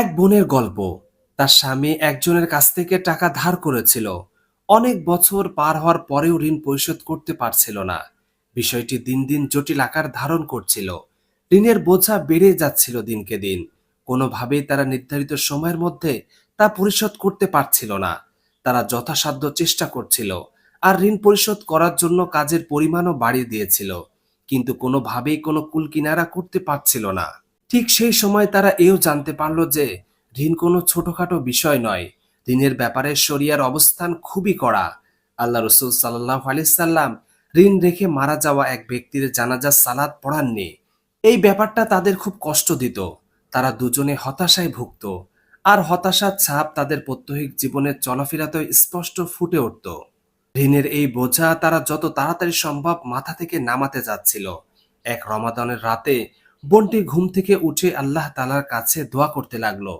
এক বোনের গল্প। তার স্বামী একজনের কাছ থেকে টাকা ধার করেছিল। অনেক বছর পার হওয়ার পরেও ঋণ পরিশোধ করতে পারছিল না। বিষয়টি দিন দিন জটিল আকার ধারণ করছিল। ঋণের বোঝা বেড়ে যাচ্ছিল দিনকে দিন। কোনোভাবেই তারা নির্ধারিত সময়ের মধ্যে তা পরিশোধ করতে পারছিল না। তারা যথাসাধ্য চেষ্টা করছিল, আর ঋণ পরিশোধ করার জন্য কাজের পরিমাণও বাড়িয়ে দিয়েছিল, কিন্তু কোনোভাবেই কোনো কুল কিনারা করতে পারছিল না। ঠিক সেই সময় তারা এও জানতে পারল যে ঋণ কোনো ছোটখাটো বিষয় নয়। ঋণের ব্যাপারে শরিয়ার অবস্থান খুবই কড়া। আল্লাহ রসুল সাল্লাল্লাহু আলাইহি সাল্লাম ঋণ রেখে মারা যাওয়া এক ব্যক্তির জানাজা সালাত পড়াননি। এই ব্যাপারটা তাদের খুব কষ্ট দিত। তারা দুজনে হতাশায় ভুগত, আর হতাশার ছাপ তাদের প্রত্যহিক জীবনের চলাফেরাতেও স্পষ্ট ফুটে উঠত। ঋণের এই বোঝা তারা যত তাড়াতাড়ি সম্ভব মাথা থেকে নামাতে যাচ্ছিল। এক রমাদানের রাতে বোনটি ঘুম থেকে উঠে আল্লাহ তাআলার কাছে দোয়া করতে লাগলো।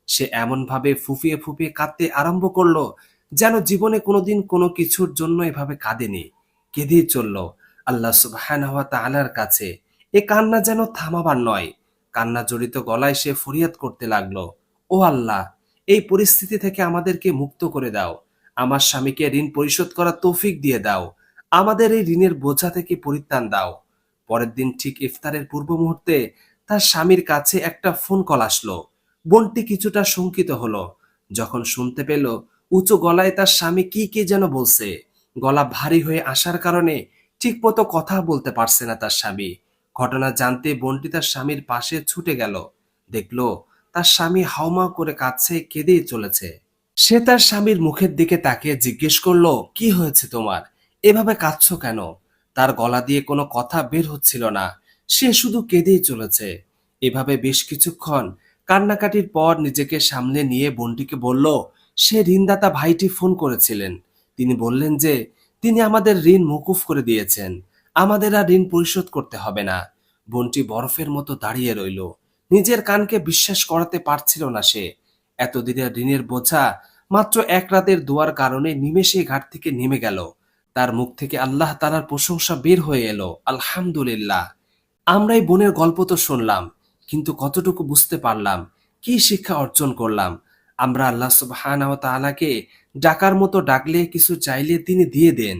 সে এমন ভাবে ফুঁপিয়ে ফুঁপিয়ে কাঁদতে আরম্ভ করলো, যেন জীবনে কোনোদিন কোনো কিছুর জন্য এভাবে কাঁদেনি। কেঁদেই চলল আল্লাহ সুবহানাহু ওয়া তাআলার কাছে। এ কান্না যেন থামাবার নয়। কান্না জড়িত গলায় সে ফরিয়াদ করতে লাগলো, ও আল্লাহ, এই পরিস্থিতি থেকে আমাদেরকে মুক্ত করে দাও। আমার স্বামীকে ঋণ পরিশোধ করার তৌফিক দিয়ে দাও। আমাদের এই ঋণের বোঝা থেকে পরিত্রাণ দাও। পরের দিন ঠিক ইফতারের পূর্ব মুহূর্তে তার স্বামীর কাছে একটা ফোন কল আসলো। বোনটি কিছুটা শঙ্কিত হলো যখন শুনতে পেল উঁচু গলায় তার স্বামী কি কি যেন বলছে। গলা ভারী হয়ে আসার কারণে ঠিকমতো কথা বলতে পারছে না তার স্বামী। ঘটনা জানতে বোনটি তার স্বামীর পাশে ছুটে গেল। দেখলো তার স্বামী হাউমাউ করে কাঁদছে, কেঁদেই চলেছে। সে তার স্বামীর মুখের দিকে তাকিয়ে জিজ্ঞেস করলো, কি হয়েছে তোমার? এভাবে কাঁদছো কেন? তার গলা দিয়ে কোনো কথা বের হচ্ছিল না। সে শুধু কেঁদেই চলেছে। এভাবে বেশ কিছুক্ষণ কান্নাকাটির পর নিজেকে সামলে নিয়ে বোনটিকে বলল, সে ঋণদাতা ভাইটি ফোন করেছিলেন। তিনি বললেন যে তিনি আমাদের ঋণ মকুফ করে দিয়েছেন। আমাদের আর ঋণ পরিশোধ করতে হবে না। বোনটি বরফের মতো দাঁড়িয়ে রইল। নিজের কানকে বিশ্বাস করাতে পারছিল না সে। এতদিনের ঋণের বোঝা মাত্র এক রাতের দোয়ার কারণে নিমেষেই ঘাট থেকে নেমে গেল। তার মুখ থেকে আল্লাহ তাআলার প্রশংসা বের হয়ে এলো, আলহামদুলিল্লাহ। আমরা এই বোনের গল্প তো শুনলাম, কিন্তু কতটুকু বুঝতে পারলাম, কি শিক্ষা অর্জন করলাম? আমরা আল্লাহ সুবহানাহু ওয়া তাআলাকে ডাকার মতো ডাকলে, কিছু চাইলে তিনি দিয়ে দেন।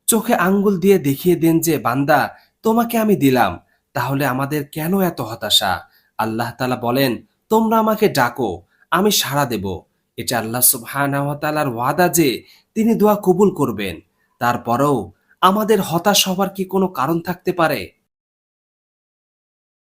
চোখে আঙ্গুল দিয়ে দেখিয়ে দেন যে বান্দা, তোমাকে আমি দিলাম। তাহলে আমাদের কেন এত হতাশা? আল্লাহ তাআলা বলেন, তোমরা আমাকে ডাকো, আমি সাড়া দেব। এটা আল্লাহ সুবহানাহু ওয়া তাআলার ওয়াদা যে তিনি দোয়া কবুল করবেন। তারপরেও আমাদের হতাশ হবার কি কোনো কারণ থাকতে পারে?